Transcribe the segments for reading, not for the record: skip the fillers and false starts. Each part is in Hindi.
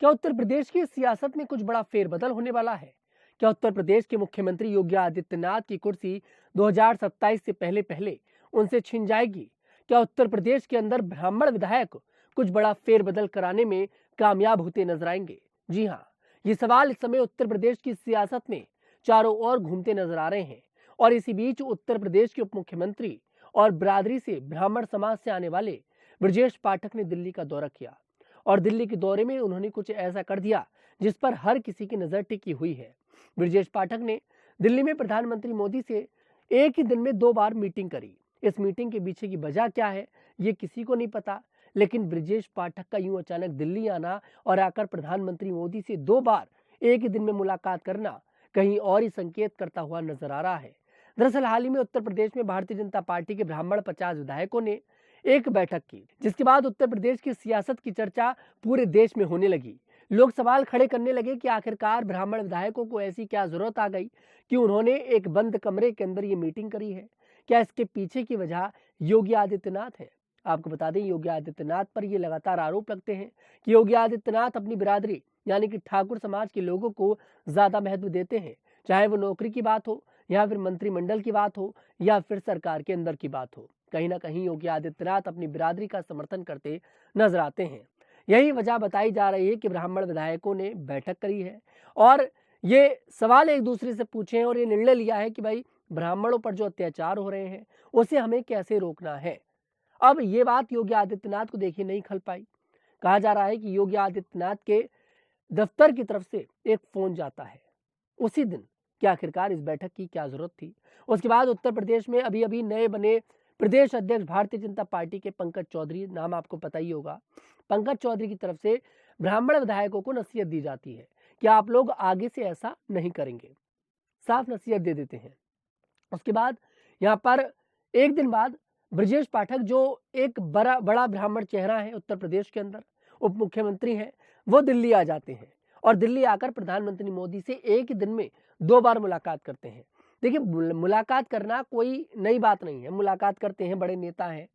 क्या उत्तर प्रदेश की सियासत में कुछ बड़ा फेरबदल होने वाला है? क्या उत्तर प्रदेश के मुख्यमंत्री योगी आदित्यनाथ की कुर्सी 2027 से पहले पहले उनसे छिन जाएगी? क्या उत्तर प्रदेश के अंदर ब्राह्मण विधायक कुछ बड़ा फेरबदल कराने में कामयाब होते नजर आएंगे? जी हाँ, ये सवाल इस समय उत्तर प्रदेश की सियासत में चारों ओर घूमते नजर आ रहे हैं। और इसी बीच उत्तर प्रदेश के उप मुख्यमंत्री और बिरादरी से ब्राह्मण समाज से आने वाले ब्रजेश पाठक ने दिल्ली का दौरा किया। और दिल्ली के दौरे में उन्होंने कुछ ऐसा कर दिया जिस पर हर किसी की नजर टिकी हुई है। ब्रजेश पाठक ने दिल्ली में प्रधानमंत्री मोदी से एक ही दिन में 2 बार मीटिंग करी। इस मीटिंग के पीछे की वजह क्या है ये किसी को नहीं पता, लेकिन ब्रजेश पाठक का यूं अचानक दिल्ली आना और आकर प्रधानमंत्री मोदी से 2 बार एक ही दिन में मुलाकात करना कहीं और ही संकेत करता हुआ नजर आ रहा है। दरअसल हाल ही में उत्तर प्रदेश में भारतीय जनता पार्टी के ब्राह्मण 50 विधायकों ने एक बैठक की, जिसके बाद उत्तर प्रदेश की सियासत की चर्चा पूरे देश में होने लगी। लोग सवाल खड़े करने लगे कि आखिरकार ब्राह्मण विधायकों को ऐसी क्या जरूरत आ गई कि उन्होंने एक बंद कमरे के अंदर ये मीटिंग करी है। क्या इसके पीछे की वजह योगी आदित्यनाथ है? आपको बता दें, योगी आदित्यनाथ पर ये लगातार आरोप लगते हैं कि योगी आदित्यनाथ अपनी बिरादरी यानी कि ठाकुर समाज के लोगों को ज्यादा महत्व देते हैं, चाहे वो नौकरी की बात हो या फिर मंत्रिमंडल की बात हो या फिर सरकार के अंदर की बात हो। कहीं ना कहीं योगी आदित्यनाथ अपनी बिरादरी का समर्थन करते नजर आते हैं। यही वजह बताई जा रही है कि ब्राह्मण विधायकों ने बैठक करी है और ये सवाल एक दूसरे से पूछे हैं और ये निर्णय लिया है कि भाई ब्राह्मणों पर जो अत्याचार हो रहे हैं उसे हमें कैसे रोकना है। अब ये बात योगी आदित्यनाथ को देखिए नहीं खल पाई। कहा जा रहा है कि योगी आदित्यनाथ के दफ्तर की तरफ से एक फोन जाता है उसी दिन कि आखिरकार इस बैठक की क्या जरूरत थी। उसके बाद उत्तर प्रदेश में अभी अभी नए बने प्रदेश अध्यक्ष भारतीय जनता पार्टी के पंकज चौधरी, नाम आपको पता ही होगा, पंकज चौधरी की तरफ से ब्राह्मण विधायकों को नसीहत दी जाती है कि आप लोग आगे से ऐसा नहीं करेंगे, साफ नसीहत दे देते हैं। उसके बाद यहाँ पर एक दिन बाद ब्रजेश पाठक जो एक बड़ा ब्राह्मण चेहरा है उत्तर प्रदेश के अंदर, उप मुख्यमंत्री हैं, वो दिल्ली आ जाते हैं और दिल्ली आकर प्रधानमंत्री मोदी से एक ही दिन में 2 बार मुलाकात करते हैं। देखिए, मुलाकात करना कोई नई बात नहीं है, मुलाकात करते हैं, बड़े नेता हैं,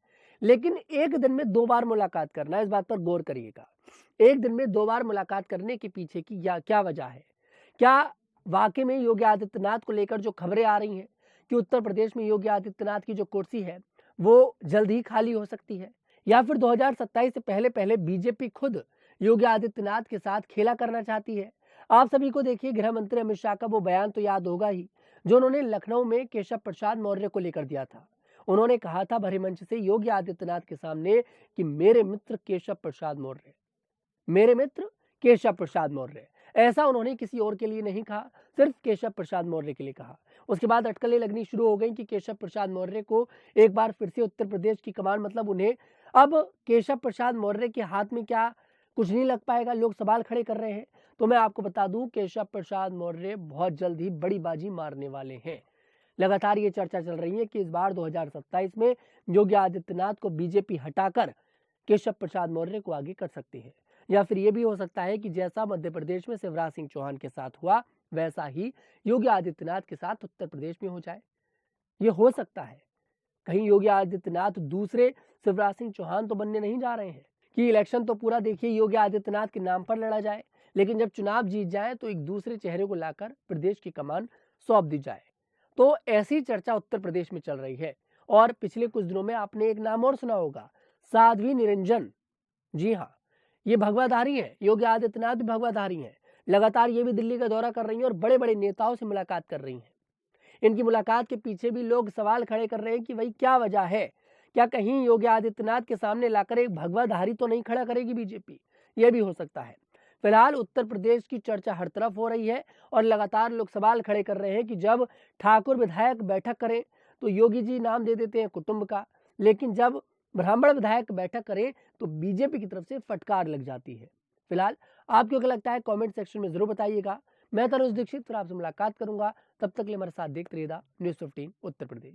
लेकिन एक दिन में 2 बार मुलाकात करना, इस बात पर गौर करिएगा। एक दिन में 2 बार मुलाकात करने के पीछे की क्या वजह है? क्या वाकई में योगी आदित्यनाथ को लेकर जो खबरें आ रही हैं कि उत्तर प्रदेश में योगी आदित्यनाथ की जो कुर्सी है वो जल्द ही खाली हो सकती है, या फिर 2027 से पहले पहले बीजेपी खुद योगी आदित्यनाथ के साथ खेला करना चाहती है? आप सभी को देखिए गृह मंत्री अमित शाह का वो बयान तो याद होगा ही, जो उन्होंने लखनऊ में केशव प्रसाद मौर्य को लेकर दिया था। उन्होंने कहा था भरे मंच से योगी आदित्यनाथ के सामने कि मेरे मित्र केशव प्रसाद मौर्य, मेरे मित्र केशव प्रसाद मौर्य। ऐसा उन्होंने किसी और के लिए नहीं कहा, सिर्फ केशव प्रसाद मौर्य के लिए कहा। उसके बाद अटकलें लगनी शुरू हो गई कि केशव प्रसाद मौर्य को एक बार फिर से उत्तर प्रदेश की कमान, मतलब उन्हें अब केशव प्रसाद मौर्य के हाथ में क्या कुछ नहीं लग पाएगा? लोग सवाल खड़े कर रहे हैं। तो मैं आपको बता दूं, केशव प्रसाद मौर्य बहुत जल्द ही बड़ी बाजी मारने वाले हैं। लगातार ये चर्चा चल रही है कि इस बार 2027 में योगी आदित्यनाथ को बीजेपी हटाकर केशव प्रसाद मौर्य को आगे कर सकती है, या फिर ये भी हो सकता है कि जैसा मध्य प्रदेश में शिवराज सिंह चौहान के साथ हुआ वैसा ही योगी आदित्यनाथ के साथ उत्तर प्रदेश में हो जाए। ये हो सकता है। कहीं योगी आदित्यनाथ दूसरे शिवराज सिंह चौहान तो बनने नहीं जा रहे हैं कि इलेक्शन तो पूरा देखिए योगी आदित्यनाथ के नाम पर लड़ा जाए, लेकिन जब चुनाव जीत जाए तो एक दूसरे चेहरे को लाकर प्रदेश की कमान सौंप दी जाए। तो ऐसी चर्चा उत्तर प्रदेश में चल रही है। और पिछले कुछ दिनों में आपने एक नाम और सुना होगा, साध्वी निरंजन। जी हाँ, ये भगवाधारी है, योगी आदित्यनाथ भी भगवाधारी हैं। लगातार ये भी दिल्ली का दौरा कर रही हैं और बड़े बड़े नेताओं से मुलाकात कर रही हैं। इनकी मुलाकात के पीछे भी लोग सवाल खड़े कर रहे हैं कि भाई क्या वजह है? क्या कहीं योगी आदित्यनाथ के सामने लाकर एक भगवाधारी तो नहीं खड़ा करेगी बीजेपी? ये भी हो सकता है। फिलहाल उत्तर प्रदेश की चर्चा हर तरफ हो रही है और लगातार लोग सवाल खड़े कर रहे हैं कि जब ठाकुर विधायक बैठक करें तो योगी जी नाम दे देते हैं कुटुंब का, लेकिन जब ब्राह्मण विधायक बैठक करें तो बीजेपी की तरफ से फटकार लग जाती है। फिलहाल आपको क्या लगता है कमेंट सेक्शन में जरूर बताइएगा। मैं तनुज दीक्षित फिर आपसे मुलाकात करूंगा, तब तक के लिए हमारे साथ देखते रहिएगा न्यूज़ 15 उत्तर प्रदेश।